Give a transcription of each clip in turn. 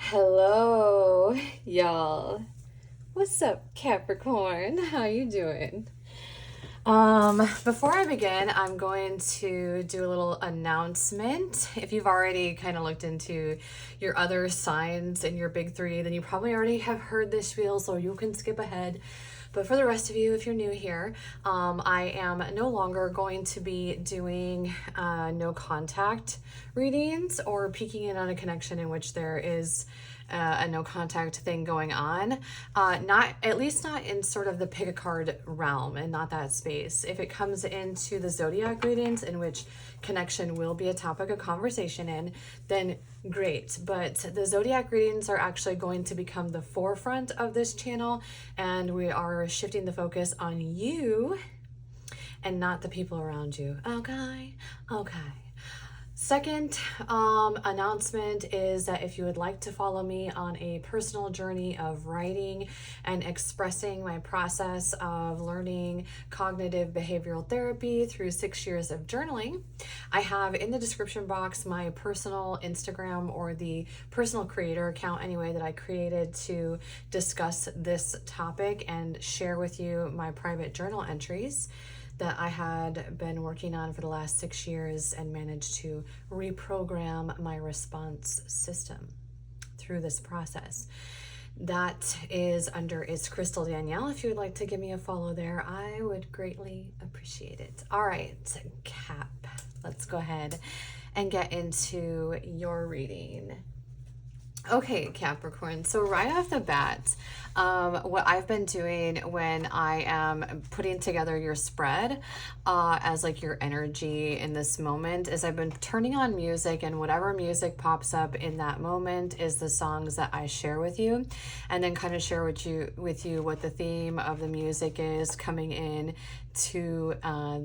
Hello, y'all. What's up, Capricorn? How you doing? Before I begin, I'm going to do a little announcement. If you've already kind of looked into your other signs in your big three, then you probably already have heard this spiel, so you can skip ahead. But for the rest of you, if you're new here, I am no longer going to be doing no contact readings or peeking in on a connection in which there is a no contact thing going on. Not, at least not in sort of the pick a card realm and not that space. If it comes into the zodiac readings in which connection will be a topic of conversation in, then great. But the zodiac readings are actually going to become the forefront of this channel, and we are shifting the focus on you and not the people around you. Okay. Second announcement is that if you would like to follow me on a personal journey of writing and expressing my process of learning cognitive behavioral therapy through 6 years of journaling, I have in the description box my personal Instagram, or the personal creator account anyway, that I created to discuss this topic and share with you my private journal entries that I had been working on for the last 6 years and managed to reprogram my response system through this process. That is under It's Crystal Danielle. If you would like to give me a follow there, I would greatly appreciate it. All right, Cap, let's go ahead and get into your reading. Okay, Capricorn. So right off the bat, what I've been doing when I am putting together your spread as like your energy in this moment is I've been turning on music, and whatever music pops up in that moment is the songs that I share with you, and then kind of share with you what the theme of the music is coming in to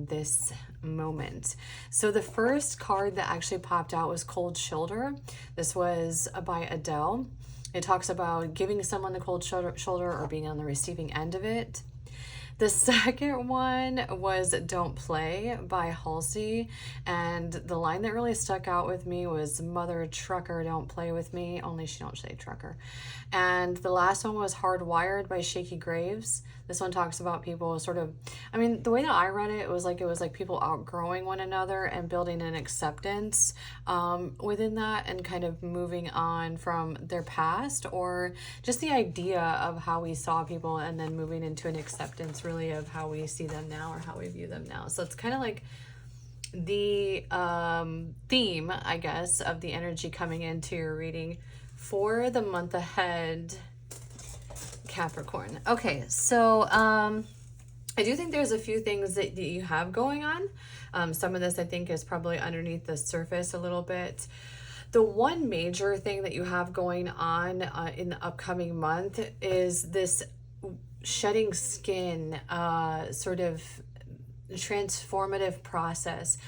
this moment. So the first card that actually popped out was Cold Shoulder. This was by Adele. It talks about giving someone the cold shoulder or being on the receiving end of it. The second one was Don't Play by Halsey, and the line that really stuck out with me was Mother Trucker, don't play with me, only she don't say trucker. And the last one was Hardwired by Shaky Graves. This one talks about people sort of, I mean, the way that I read it, it was like people outgrowing one another and building an acceptance within that, and kind of moving on from their past, or just the idea of how we saw people and then moving into an acceptance really of how we see them now or how we view them now. So it's kind of like the theme, I guess, of the energy coming into your reading for the month ahead, Capricorn. Okay, so I do think there's a few things that you have going on. Some of this I think is probably underneath the surface a little bit. The one major thing that you have going on in the upcoming month is this shedding skin sort of transformative process.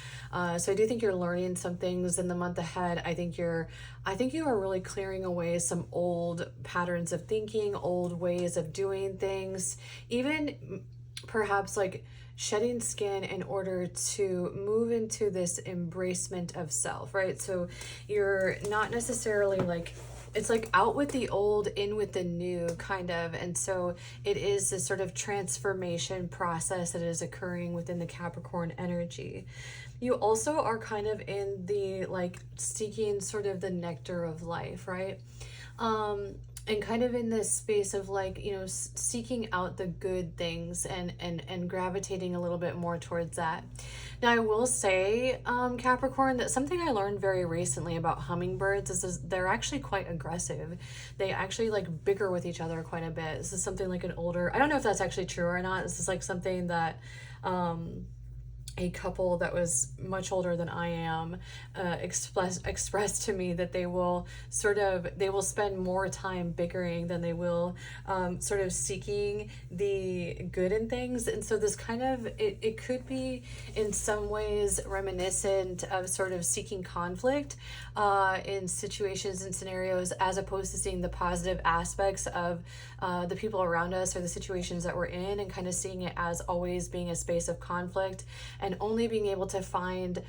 So I do think you're learning some things in the month ahead. I think you are really clearing away some old patterns of thinking, old ways of doing things, even perhaps like shedding skin in order to move into this embracement of self, right? So you're not necessarily like, it's like out with the old, in with the new, kind of. And so it is this sort of transformation process that is occurring within the Capricorn energy. You also are kind of in the like seeking sort of the nectar of life, right? And kind of in this space of like, you know, seeking out the good things and gravitating a little bit more towards that. Now, I will say, Capricorn, that something I learned very recently about hummingbirds is they're actually quite aggressive. They actually like bicker with each other quite a bit. This is something like an older, I don't know if that's actually true or not. This is like something that, a couple that was much older than I am expressed to me that they will spend more time bickering than they will sort of seeking the good in things. And so this kind of, it could be in some ways reminiscent of sort of seeking conflict in situations and scenarios, as opposed to seeing the positive aspects of the people around us or the situations that we're in, and kind of seeing it as always being a space of conflict, and only being able to find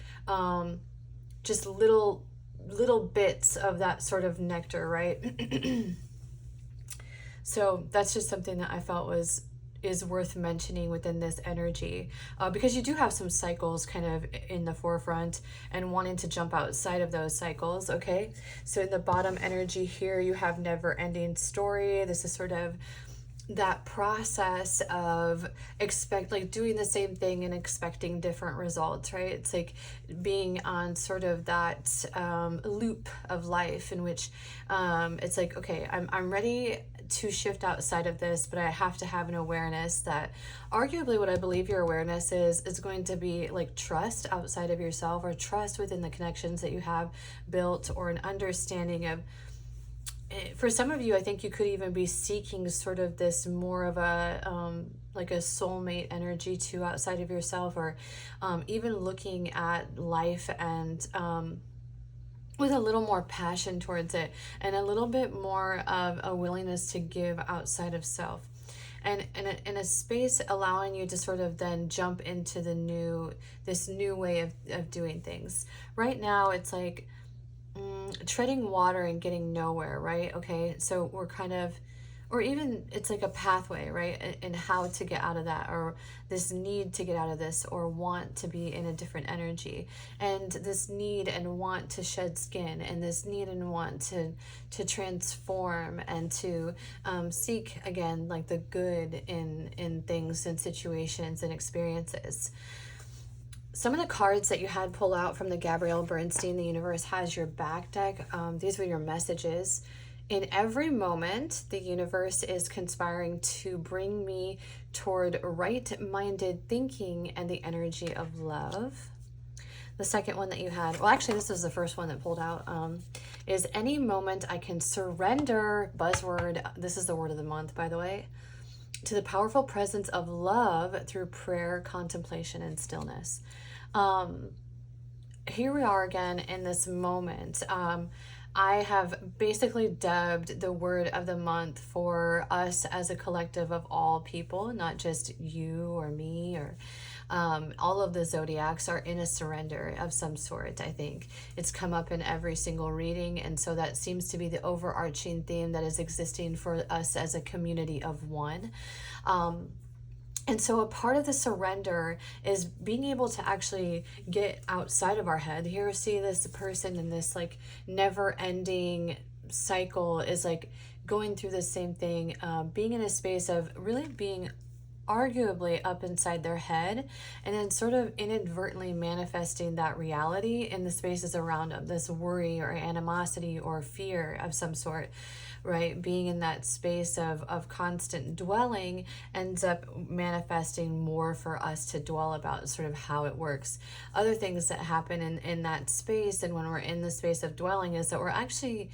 just little little bits of that sort of nectar, right? So that's just something that I felt is worth mentioning within this energy, because you do have some cycles kind of in the forefront and wanting to jump outside of those cycles. Okay, so in the bottom energy here, you have never ending story. This is sort of that process of doing the same thing and expecting different results, right? It's like being on sort of that loop of life in which it's like, okay, I'm ready to shift outside of this, but I have to have an awareness that arguably what I believe your awareness is going to be like trust outside of yourself, or trust within the connections that you have built, or an understanding of, for some of you, I think you could even be seeking sort of this more of a like a soulmate energy to outside of yourself, or even looking at life and with a little more passion towards it, and a little bit more of a willingness to give outside of self, and in a space allowing you to sort of then jump into this new way of doing things. Right now it's like treading water and getting nowhere, right? Okay, so we're kind of, or even it's like a pathway, right? And how to get out of that, or this need to get out of this, or want to be in a different energy, and this need and want to shed skin, and this need and want to transform, and to seek again like the good in things and situations and experiences. Some of the cards that you had pull out from the Gabrielle Bernstein, The Universe Has Your Back deck, these were your messages. In every moment, the universe is conspiring to bring me toward right-minded thinking and the energy of love. The second one that you had, well, actually, this was the first one that pulled out, is any moment I can surrender, buzzword, this is the word of the month, by the way, to the powerful presence of love through prayer, contemplation, and stillness. Here we are again in this moment. I have basically dubbed the word of the month for us as a collective of all people, not just you or me, or all of the zodiacs are in a surrender of some sort. I think it's come up in every single reading, and so that seems to be the overarching theme that is existing for us as a community of one. And so a part of the surrender is being able to actually get outside of our head. Here, see this person in this like never ending cycle is like going through the same thing, being in a space of really being arguably up inside their head, and then sort of inadvertently manifesting that reality in the spaces around them, this worry or animosity or fear of some sort, right? Being in that space of constant dwelling ends up manifesting more for us to dwell about, sort of how it works. Other things that happen in that space, and when we're in the space of dwelling, is that we're actually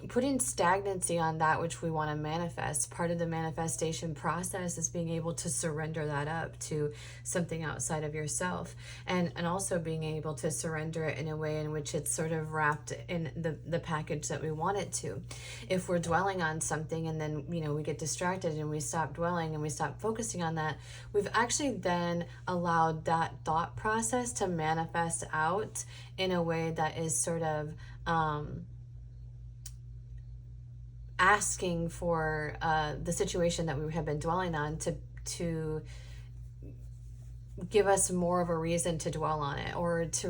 putting stagnancy on that which we want to manifest. Part of the manifestation process is being able to surrender that up to something outside of yourself, and also being able to surrender it in a way in which it's sort of wrapped in the package that we want it to. If we're dwelling on something and then we get distracted and we stop dwelling and we stop focusing on that, we've actually then allowed that thought process to manifest out in a way that is sort of asking for the situation that we have been dwelling on to give us more of a reason to dwell on it, or to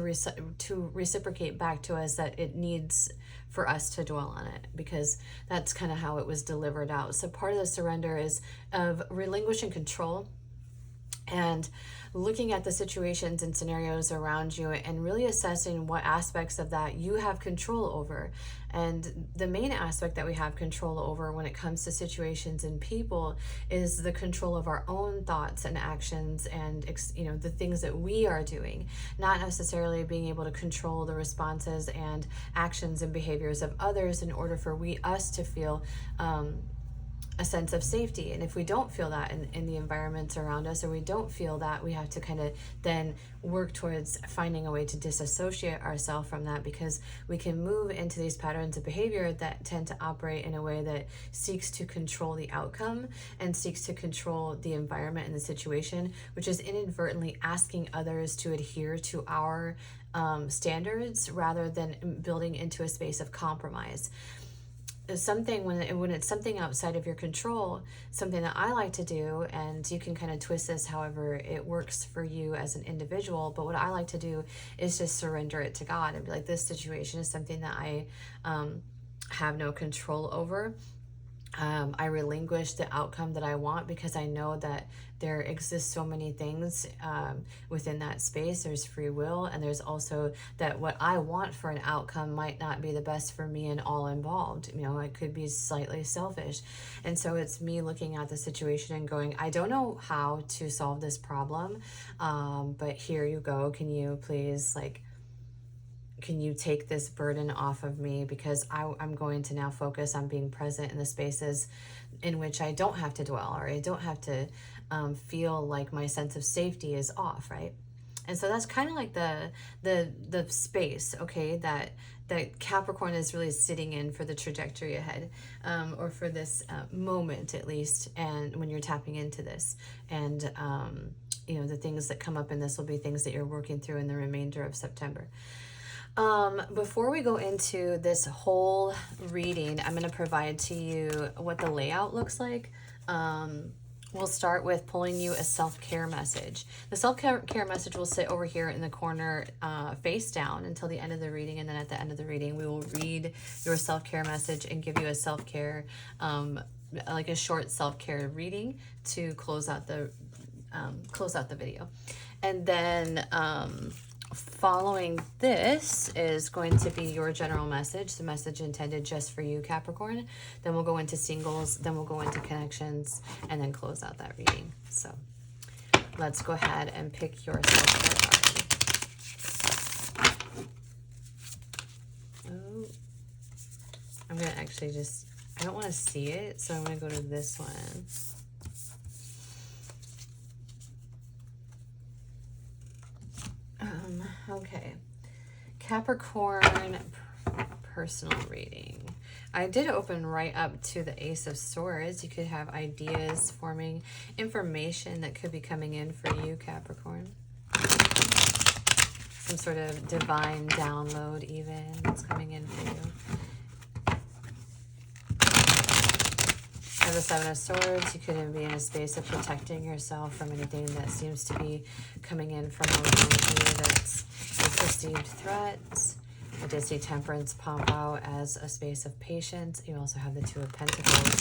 reciprocate back to us that it needs for us to dwell on it, because that's kind of how it was delivered out. So part of the surrender is of relinquishing control and looking at the situations and scenarios around you and really assessing what aspects of that you have control over. And the main aspect that we have control over when it comes to situations and people is the control of our own thoughts and actions, and the things that we are doing, not necessarily being able to control the responses and actions and behaviors of others in order for us to feel a sense of safety. And if we don't feel that in the environments around us, or we don't feel that, we have to kind of then work towards finding a way to disassociate ourselves from that, because we can move into these patterns of behavior that tend to operate in a way that seeks to control the outcome and seeks to control the environment and the situation, which is inadvertently asking others to adhere to our standards rather than building into a space of compromise. Something when it's something outside of your control, something that I like to do, and you can kind of twist this however it works for you as an individual, but what I like to do is just surrender it to God and be like, this situation is something that I have no control over. I relinquish the outcome that I want, because I know that there exists so many things within that space. There's free will, and there's also that what I want for an outcome might not be the best for me and all involved. You know, I could be slightly selfish. And so it's me looking at the situation and going, I don't know how to solve this problem, but here you go. Can you please, like, can you take this burden off of me, because I'm going to now focus on being present in the spaces in which I don't have to dwell, or I don't have to feel like my sense of safety is off, right? And so that's kind of like the space, okay, that Capricorn is really sitting in for the trajectory ahead, or for this moment at least, and when you're tapping into this. And you know, the things that come up in this will be things that you're working through in the remainder of September. Before we go into this whole reading, I'm going to provide to you what the layout looks like. We'll start with pulling you a self-care message. The self-care message will sit over here in the corner, face down, until the end of the reading. And then at the end of the reading, we will read your self-care message and give you a self-care, like a short self-care reading to close out the video. And then, following this is going to be your general message, the message intended just for you, Capricorn. Then we'll go into singles, then we'll go into connections, and then close out that reading. So let's go ahead and pick your self-care card. Oh, I'm going to actually I don't want to see it, so I'm going to go to this one. Okay, Capricorn personal reading. I did open right up to the Ace of Swords. You could have ideas forming, information that could be coming in for you, Capricorn. Some sort of divine download even that's coming in for you. For the Seven of Swords, you could be in a space of protecting yourself from anything that seems to be coming in from within you that's a perceived threat. I did see Temperance pop out as a space of patience. You also have the Two of Pentacles.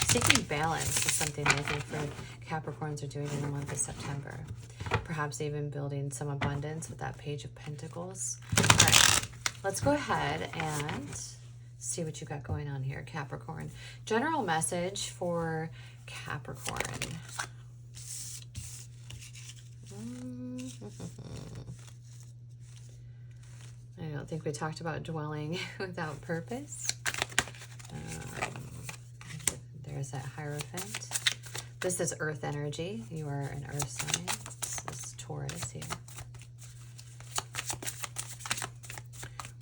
Seeking balance is something I think for Capricorns are doing in the month of September. Perhaps even building some abundance with that Page of Pentacles. All right, let's go ahead and see what you got going on here, Capricorn. General message for Capricorn. I don't think we talked about dwelling without purpose. There's that Hierophant. This is earth energy. You are an earth sign. This is Taurus here.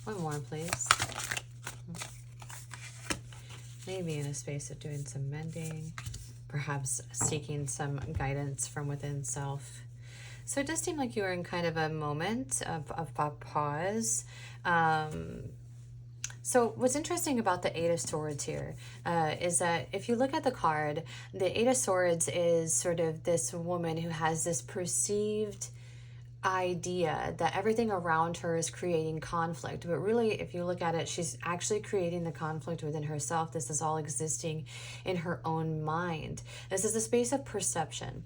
One more, please. Maybe in a space of doing some mending, perhaps seeking some guidance from within self. So it does seem like you are in kind of a moment of pause. So what's interesting about the Eight of Swords here is that if you look at the card, the Eight of Swords is sort of this woman who has this perceived idea that everything around her is creating conflict, but really if you look at it, she's actually creating the conflict within herself. This is all existing in her own mind. This is a space of perception,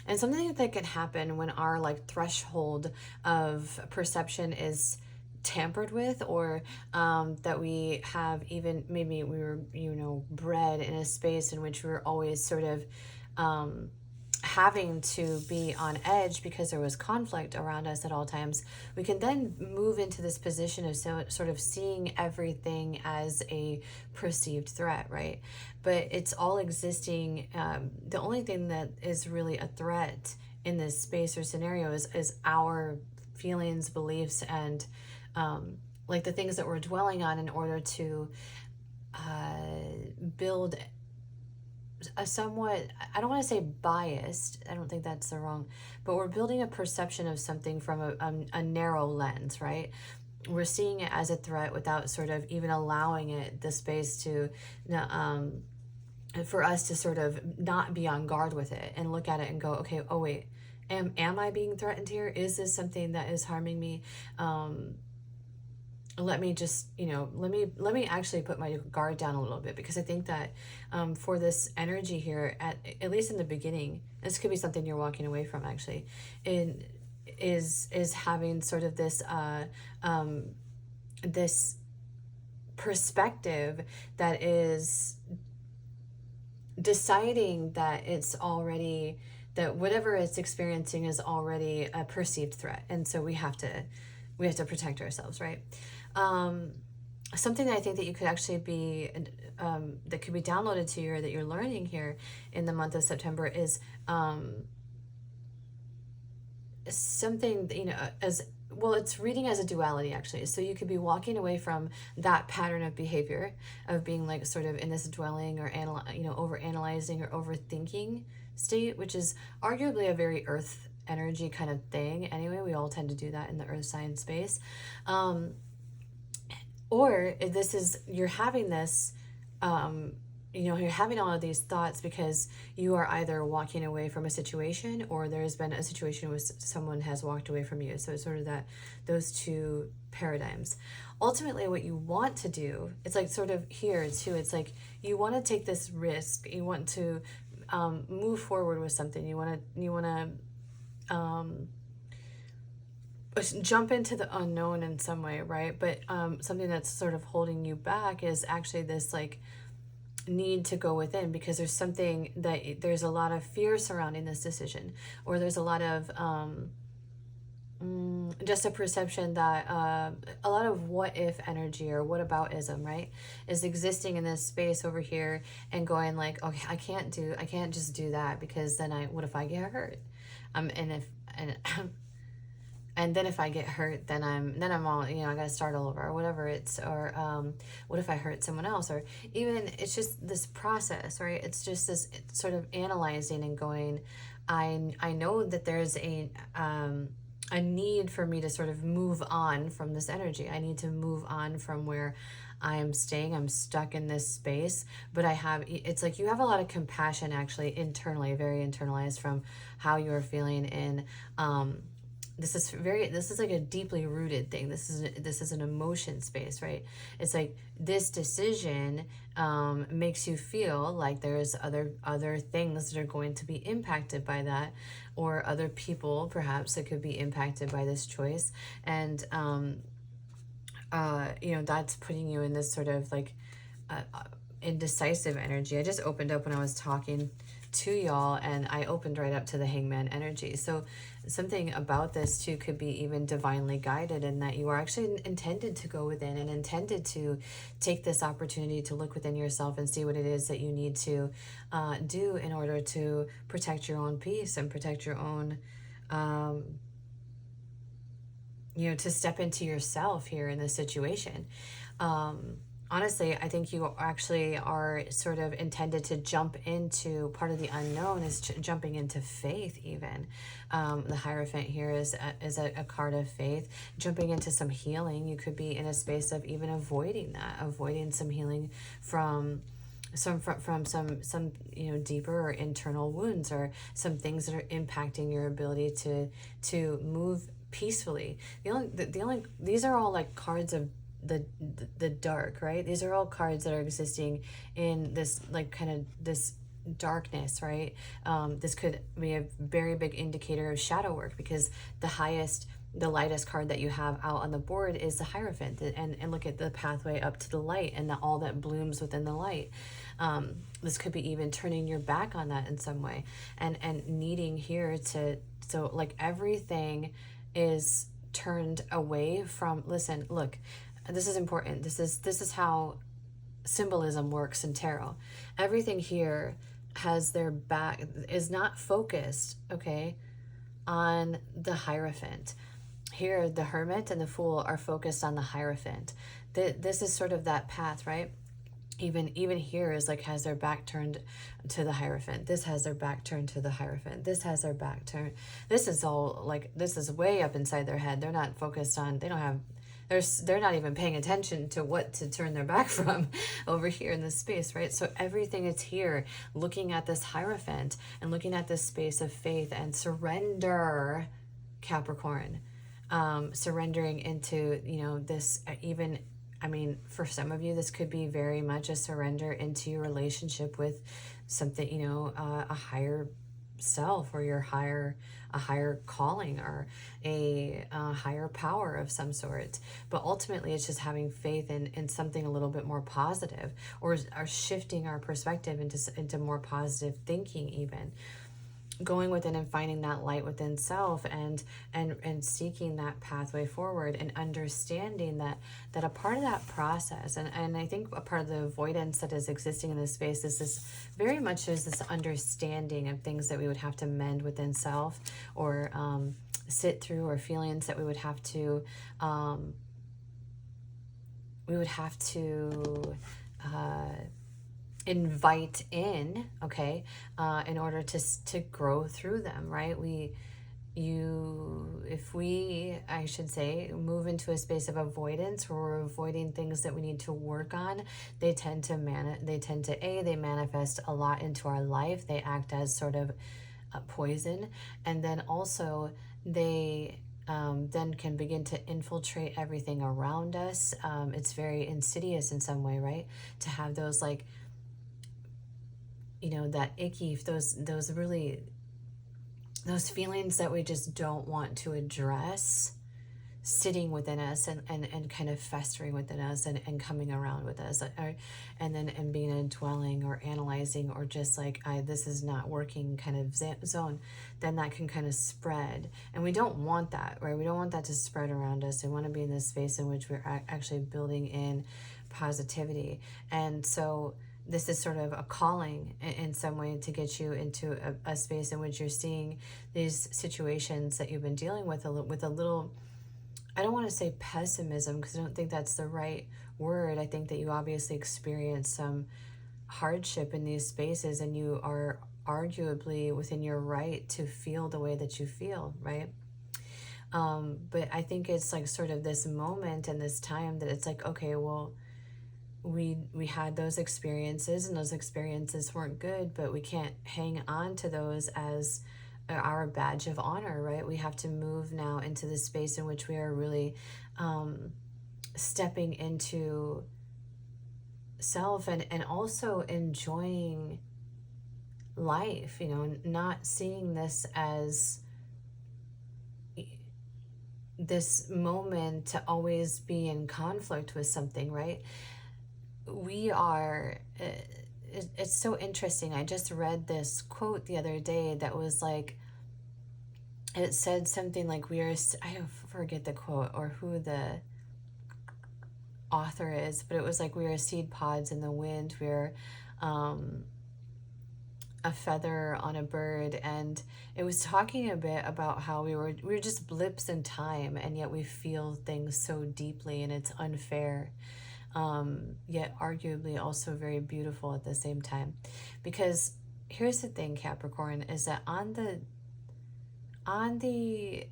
and something that can happen when our like threshold of perception is tampered with, or that we have, even maybe we were, you know, bred in a space in which we were always sort of having to be on edge because there was conflict around us at all times. We can then move into this position of sort of seeing everything as a perceived threat, right? But it's all existing. The only thing that is really a threat in this space or scenario is our feelings, beliefs, and like the things that we're dwelling on in order to build a somewhat, I don't want to say biased, I don't think that's the wrong, but we're building a perception of something from a narrow lens, right? We're seeing it as a threat without sort of even allowing it the space to, for us to sort of not be on guard with it and look at it and go, okay, oh wait, am I being threatened here? Is this something that is harming me? Let me just, let me actually put my guard down a little bit, because I think that for this energy here, at least in the beginning, this could be something you're walking away from actually, is having sort of this this perspective that is deciding that it's already, that whatever it's experiencing is already a perceived threat, and so we have to protect ourselves, right? Something that I think that you could actually be that could be downloaded to you, or that you're learning here in the month of September, is something, as well, it's reading as a duality actually. So you could be walking away from that pattern of behavior of being like sort of in this dwelling or over analyzing or overthinking state, which is arguably a very earth energy kind of thing anyway. We all tend to do that in the earth sign space. Or if this is, you're having this, you're having all of these thoughts because you are either walking away from a situation, or there's been a situation where someone has walked away from you. So it's sort of that, those two paradigms. Ultimately, what you want to do, it's like sort of here too, it's like you want to take this risk, you want to move forward with something, you want to jump into the unknown in some way, right? But something that's sort of holding you back is actually this like need to go within, because there's something that there's a lot of fear surrounding this decision, or there's a lot of just a perception that a lot of what if energy or what aboutism, right, is existing in this space over here, and going like, okay, I can't just do that, because then what if I get hurt? And then if I get hurt, then I'm all, I gotta start all over, or whatever it's, or what if I hurt someone else, or even it's just this process, right? It's just this sort of analyzing and going, I know that there's a need for me to sort of move on from this energy. I need to move on from where I am staying. I'm stuck in this space, but it's like you have a lot of compassion actually internally, very internalized from how you are feeling in, this is like a deeply rooted thing. This is an emotion space, right? It's like this decision makes you feel like there's other things that are going to be impacted by that, or other people perhaps that could be impacted by this choice, and that's putting you in this sort of like indecisive energy. I just opened up when I was talking to y'all, and I opened right up to the Hangman energy. So something about this too could be even divinely guided, in that you are actually intended to go within and intended to take this opportunity to look within yourself and see what it is that you need to do in order to protect your own peace and protect your own to step into yourself here in this situation. Honestly, I think you actually are sort of intended to jump into part of the unknown, is jumping into faith even. The Hierophant here is a card of faith. Jumping into some healing. You could be in a space of even avoiding some healing from some deeper or internal wounds, or some things that are impacting your ability to move peacefully. These are all like cards of the dark, right? These are all cards that are existing in this like kind of this darkness, right? This could be a very big indicator of shadow work, because the lightest card that you have out on the board is the Hierophant, and look at the pathway up to the light and all that blooms within the light. This could be even turning your back on that in some way, and needing here so like everything is turned away from. Listen, look, this is important. This is how symbolism works in tarot. Everything here has their back, is not focused, okay, on the Hierophant. Here, the Hermit and the Fool are focused on the Hierophant. This is sort of that path, right? even here is like has their back turned to the Hierophant. This has their back turned to the Hierophant. This has their back turned. This is all like, this is way up inside their head. They're not focused on, they don't have, they're not even paying attention to what to turn their back from over here in this space, right? So everything is here, looking at this Hierophant and looking at this space of faith and surrender, Capricorn. Surrendering into, you know, this even, I mean, for some of you, this could be very much a surrender into your relationship with something, you know, a higher self, or a higher calling, or a higher power of some sort. But ultimately, it's just having faith in something a little bit more positive, or shifting our perspective into more positive thinking, even going within and finding that light within self, and seeking that pathway forward, and understanding that a part of that process, and I think a part of the avoidance that is existing in this space is this, very much is this understanding of things that we would have to mend within self, or sit through, or feelings that we would have to invite in, okay, in order to grow through them, right? If we, I should say, move into a space of avoidance, where we're avoiding things that we need to work on, they manifest a lot into our life. They act as sort of a poison, and then also they then can begin to infiltrate everything around us. It's very insidious in some way, right? To have those, like, you know, that icky, those feelings that we just don't want to address, sitting within us, and kind of festering within us, and coming around with us, and being a dwelling, or analyzing, or just like, this is not working kind of zone, then that can kind of spread. And we don't want that, right? We don't want that to spread around us. We want to be in this space in which we're actually building in positivity. And so this is sort of a calling in some way to get you into a space in which you're seeing these situations that you've been dealing with a little, I don't want to say pessimism, because I don't think that's the right word. I think that you obviously experience some hardship in these spaces, and you are arguably within your right to feel the way that you feel, right? But I think it's like sort of this moment and this time that it's like, okay, well, we had those experiences, and those experiences weren't good, but we can't hang on to those as our badge of honor, right? We have to move now into the space in which we are really stepping into self, and also enjoying life, you know, not seeing this as this moment to always be in conflict with something, right? We are, it's so interesting. I just read this quote the other day that was like, it said something like, I forget the quote or who the author is, but it was like, we are seed pods in the wind. We're a feather on a bird. And it was talking a bit about how we were just blips in time, and yet we feel things so deeply, and it's unfair. Yet arguably also very beautiful at the same time. Because here's the thing, Capricorn, is that on the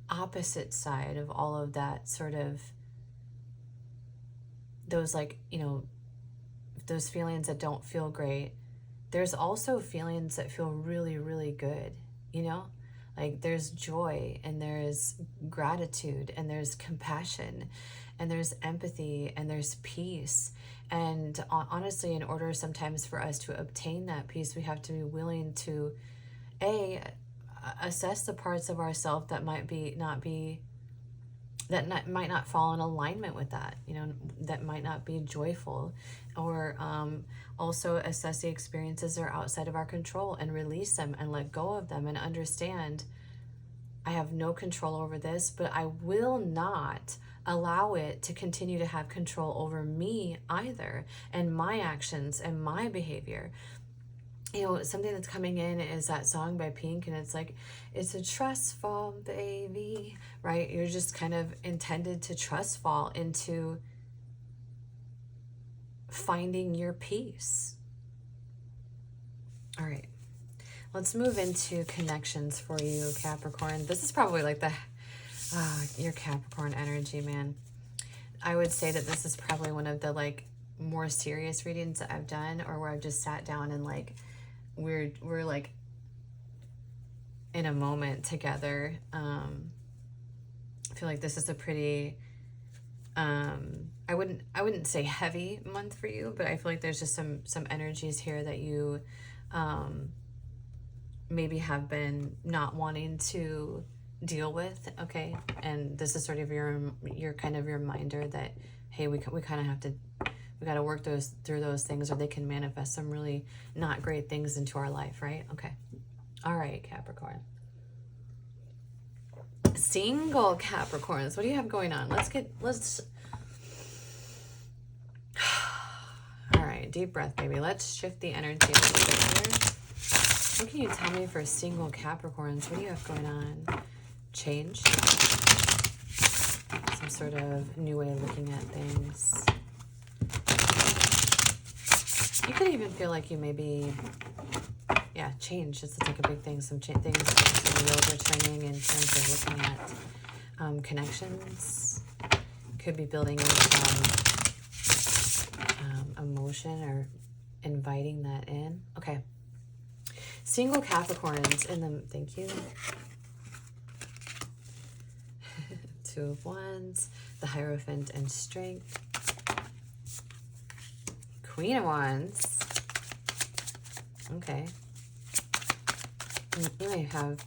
opposite side of all of that, sort of those, like, you know, those feelings that don't feel great, there's also feelings that feel really, really good, you know? Like, there's joy, and there's gratitude, and there's compassion, and there's empathy, and there's peace. And honestly, in order sometimes for us to obtain that peace, we have to be willing to assess the parts of ourselves that might not fall in alignment with that, you know, that might not be joyful, or also assess the experiences that are outside of our control, and release them, and let go of them, and understand, I have no control over this, but I will not allow it to continue to have control over me either, and my actions and my behavior. You know, something that's coming in is that song by Pink, and it's like, it's a trust fall, baby, right? You're just kind of intended to trust fall into finding your peace. All right, let's move into connections for you, Capricorn. This is probably like your Capricorn energy, man. I would say that this is probably one of the like more serious readings that I've done, or where I've just sat down and like we're like in a moment together. I feel like this is a pretty I wouldn't say heavy month for you, but I feel like there's just some energies here that you maybe have been not wanting to deal with, okay? And this is sort of your kind of your reminder that, hey, we kind of have to, we got to work through those things, or they can manifest some really not great things into our life, right? Okay. All right, Capricorn. Single Capricorns, what do you have going on? Let's all right, deep breath, baby. Let's shift the energy a little bit here. What can you tell me for single Capricorns? What do you have going on? Change, some sort of new way of looking at things. You could even feel like you maybe, yeah, change. It's like a big thing. Some things, some wheels are turning in terms of looking at connections. Could be building in some emotion or inviting that in. Okay. Single Capricorns in the, thank you. Two of Wands, the Hierophant and Strength. Queen of Wands. Okay. You may have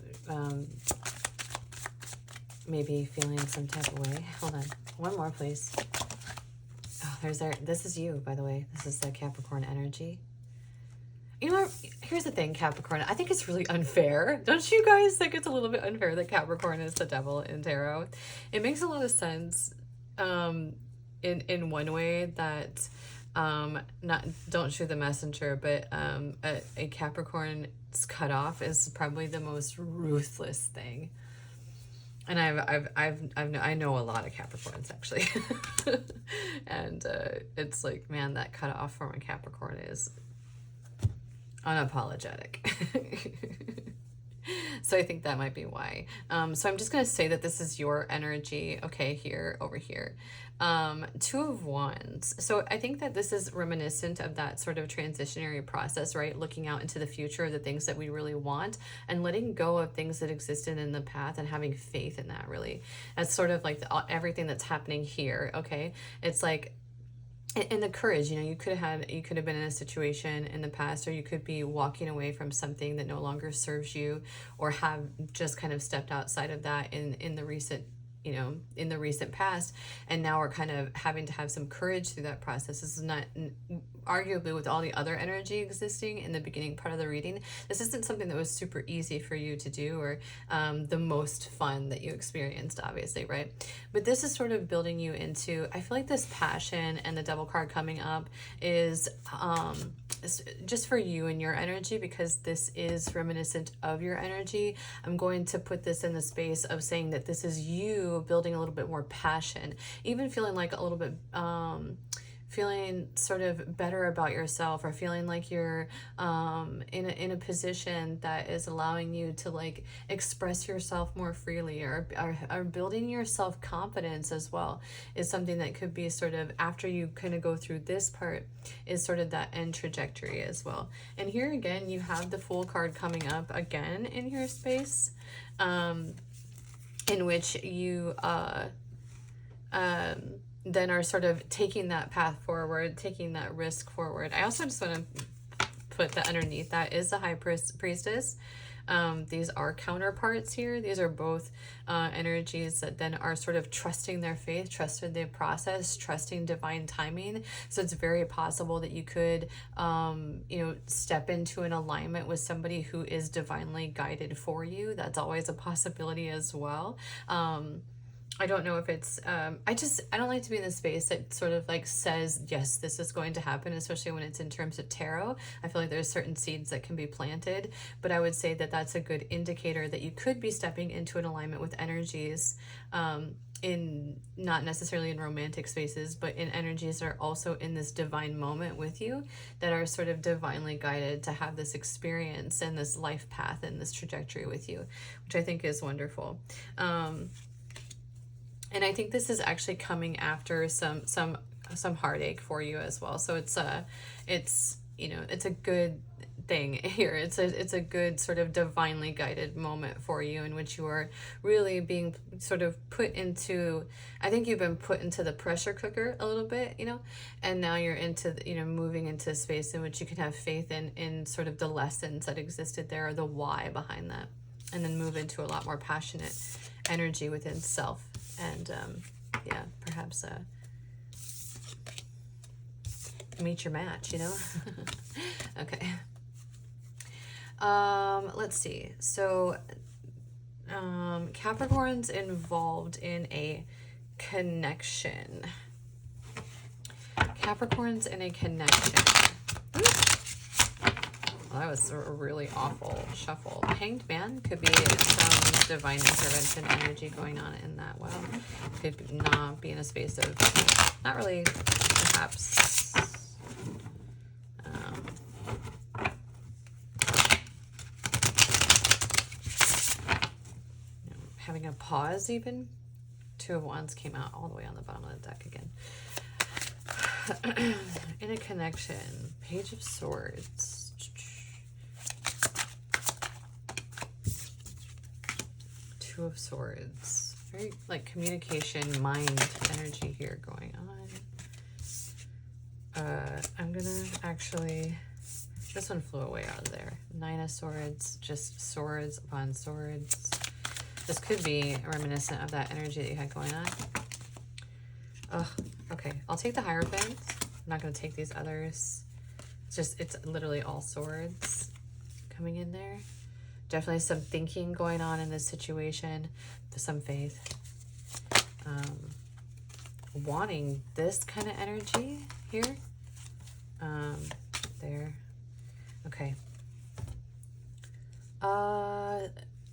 maybe feeling some type of way. Hold on. One more, please. Oh, this is you, by the way. This is the Capricorn energy. You know what? Here's the thing, Capricorn. I think it's really unfair. Don't you guys think it's a little bit unfair that Capricorn is the devil in tarot? It makes a lot of sense in one way that don't shoot the messenger, but a Capricorn's cutoff is probably the most ruthless thing. And I know a lot of Capricorns actually, and it's like, man, that cutoff from a Capricorn is unapologetic. So I think that might be why. So I'm just going to say that this is your energy, okay, here, over here. Two of Wands. So I think that this is reminiscent of that sort of transitionary process, right? Looking out into the future, the things that we really want, and letting go of things that existed in the past and having faith in that, really. That's sort of like everything that's happening here, okay? It's like, and the courage, you know, you could have been in a situation in the past, or you could be walking away from something that no longer serves you, or have just kind of stepped outside of that in the recent, you know, in the recent past, and now we're kind of having to have some courage through that process. This is not, arguably, with all the other energy existing in the beginning part of the reading, this isn't something that was super easy for you to do, or the most fun that you experienced, obviously, right? But this is sort of building you into, I feel like this passion, and the Devil card coming up is just for you and your energy, because this is reminiscent of your energy. I'm going to put this in the space of saying that this is you building a little bit more passion, even feeling like a little bit feeling sort of better about yourself, or feeling like you're in a position that is allowing you to like express yourself more freely, or building your self-confidence as well, is something that could be sort of, after you kind of go through this part, is sort of that end trajectory as well. And here again, you have the Fool card coming up again in your space, in which you then are sort of taking that path forward, taking that risk forward. I also just want to put that underneath that is the High Priestess. These are counterparts here. These are both energies that then are sort of trusting their faith, trusting the process, trusting divine timing. So it's very possible that you could, you know, step into an alignment with somebody who is divinely guided for you. That's always a possibility as well. I don't know if it's, I don't like to be in this space that sort of like says, yes, this is going to happen, especially when it's in terms of tarot. I feel like there's certain seeds that can be planted, but I would say that that's a good indicator that you could be stepping into an alignment with energies in not necessarily in romantic spaces, but in energies that are also in this divine moment with you, that are sort of divinely guided to have this experience and this life path and this trajectory with you, which I think is wonderful. And I think this is actually coming after some heartache for you as well. So it's you know, it's a good thing here. It's a good sort of divinely guided moment for you, in which you are really being sort of put into, I think you've been put into the pressure cooker a little bit, you know, and now you're into, you know, moving into a space in which you can have faith in sort of the lessons that existed there, or the why behind that, and then move into a lot more passionate energy within self. And yeah, perhaps meet your match, you know. Okay. Let's see. So Capricorn's involved in a connection. Capricorn's in a connection. Well, that was a really awful shuffle. Hanged Man could be some divine intervention energy going on in that. Well, could not be in a space of, not really, perhaps, having a pause even. Two of Wands came out all the way on the bottom of the deck again. In a connection. Page of Swords. Two of Swords. Very like communication, mind energy here going on. I'm gonna actually, this one flew away out of there. Nine of Swords, just swords upon swords. This could be reminiscent of that energy that you had going on. Oh, okay. I'll take the Hierophant. I'm not going to take these others. It's literally all swords coming in there. Definitely some thinking going on in this situation. Some faith. Wanting this kind of energy here. There. Okay.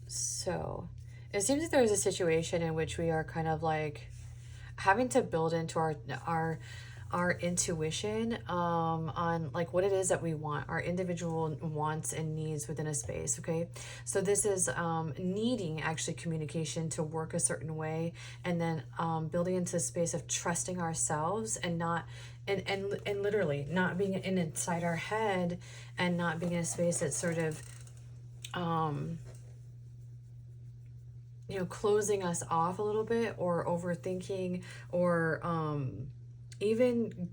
So it seems that there's a situation in which we are kind of like having to build into our intuition on like what it is that we want, our individual wants and needs within a space. Okay, so this is needing actually communication to work a certain way, and then building into a space of trusting ourselves and not and literally not being inside our head, and not being in a space that's sort of you know, closing us off a little bit, or overthinking, or even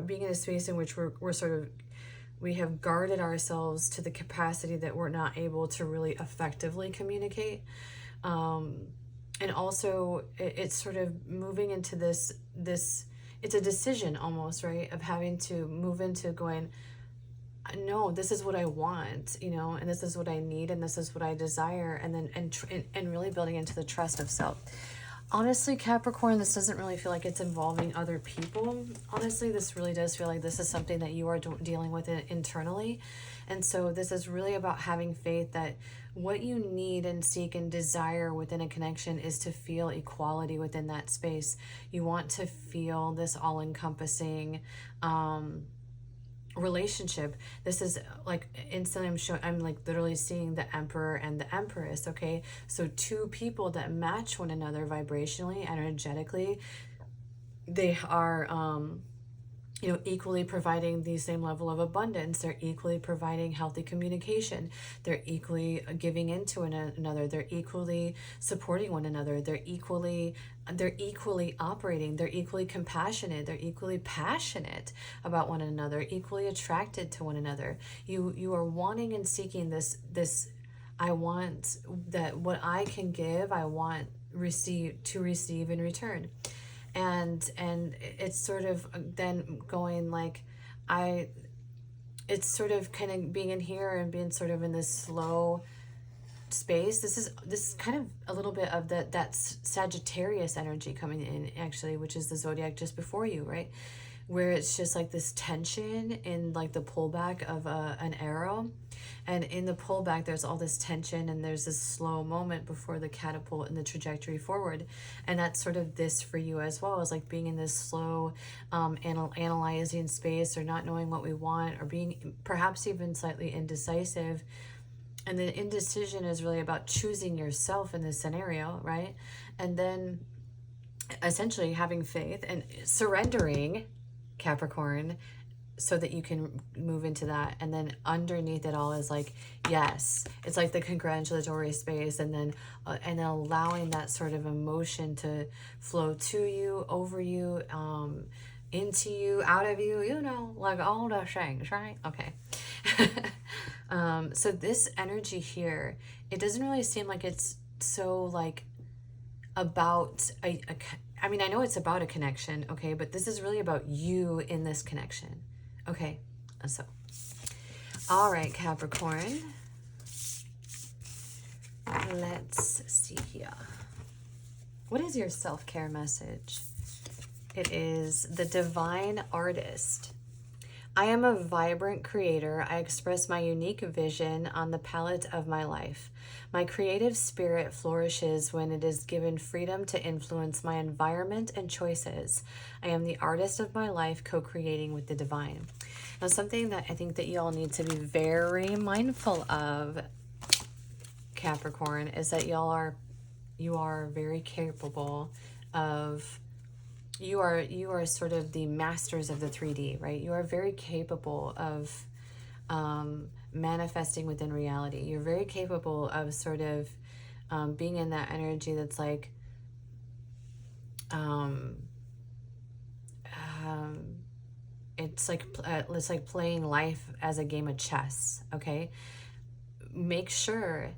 being in a space in which we're sort of, we have guarded ourselves to the capacity that we're not able to really effectively communicate. And also it's sort of moving into this, it's a decision almost, right? Of having to move into going, no, this is what I want, you know, and this is what I need, and this is what I desire, and then and really building into the trust of self. Honestly, Capricorn, this doesn't really feel like it's involving other people. Honestly, this really does feel like this is something that you are dealing with internally. And so this is really about having faith that what you need and seek and desire within a connection is to feel equality within that space. You want to feel this all-encompassing relationship. This is like instantly I'm like literally seeing the Emperor and the Empress. Okay, so two people that match one another vibrationally, energetically. They are you know, equally providing the same level of abundance. They're equally providing healthy communication. They're equally giving into another. They're equally supporting one another. They're equally operating. They're equally compassionate. They're equally passionate about one another, equally attracted to one another. You are wanting and seeking this I want that what I can give, I want receive in return. And it's sort of then going like it's sort of kind of being in here and being sort of in this slow space. This is kind of a little bit of that Sagittarius energy coming in, actually, which is the zodiac just before you, right? where it's just like this tension in like the pullback of an arrow. And in the pullback, there's all this tension, and there's this slow moment before the catapult and the trajectory forward. And that's sort of this for you as well, is like being in this slow, analyzing space, or not knowing what we want, or being perhaps even slightly indecisive. And the indecision is really about choosing yourself in this scenario, right? And then essentially having faith and surrendering, Capricorn, so that you can move into that. And then underneath it all is like, yes, it's like the congratulatory space, and then allowing that sort of emotion to flow to you, over you, into you, out of you, you know, like all the things, right? Okay. So this energy here, it doesn't really seem like it's so like about I mean, I know it's about a connection, okay, but this is really about you in this connection. Okay, so, all right, Capricorn, let's see here. What is your self-care message? It is the Divine Artist. I am a vibrant creator. I express my unique vision on the palette of my life. My creative spirit flourishes when it is given freedom to influence my environment and choices. I am the artist of my life, co-creating with the divine. Now, something that I think that you all need to be very mindful of, Capricorn, is that you are very capable of, you are sort of the masters of the 3D, right? You are very capable of manifesting within reality. You're very capable of sort of being in that energy that's like it's like playing life as a game of chess. Okay, make sure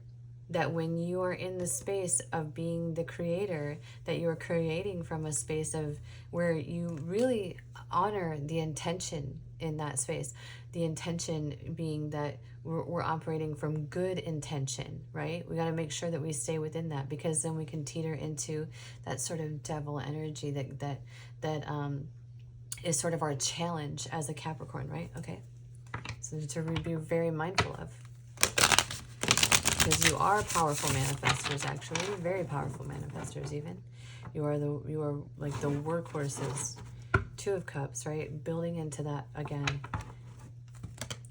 that when you are in the space of being the creator, that you are creating from a space of where you really honor the intention in that space. The intention being that we're operating from good intention, right? We got to make sure that we stay within that, because then we can teeter into that sort of devil energy that is sort of our challenge as a Capricorn, right? Okay, so to be very mindful of. Because you are powerful manifestors, actually, very powerful manifestors even. You are like the workhorses. 2 of Cups, right? Building into that again.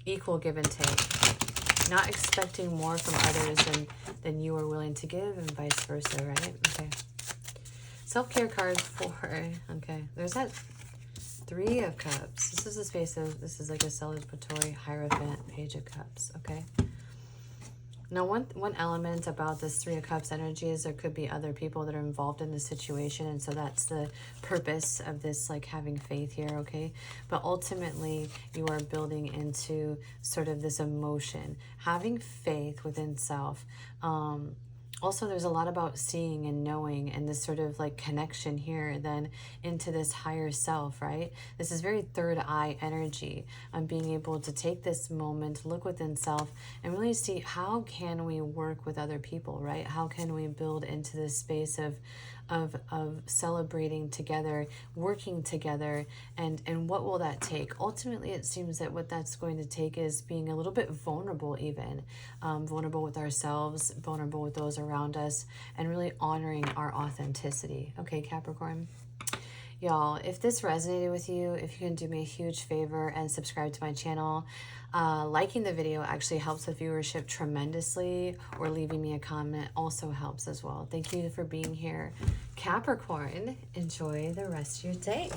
Equal give and take. Not expecting more from others than you are willing to give, and vice versa, right? Okay. Self-care card 4. Okay. There's that 3 of Cups. This is a space of, this is like a celebratory Hierophant, Page of Cups, okay? Now, one element about this 3 of Cups energy is there could be other people that are involved in the situation, and so that's the purpose of this, like having faith here, okay? But ultimately, you are building into sort of this emotion, having faith within self. Also, there's a lot about seeing and knowing, and this sort of like connection here then into this higher self, right? This is very third eye energy. I'm being able to take this moment, look within self, and really see how can we work with other people, right? How can we build into this space of celebrating together, working together, and what will that take? Ultimately, it seems that what that's going to take is being a little bit vulnerable, even vulnerable with ourselves, vulnerable with those around us, and really honoring our authenticity. Okay, Capricorn. Y'all, if this resonated with you, if you can do me a huge favor and subscribe to my channel. Liking the video actually helps with viewership tremendously, or leaving me a comment also helps as well. Thank you for being here. Capricorn, enjoy the rest of your day.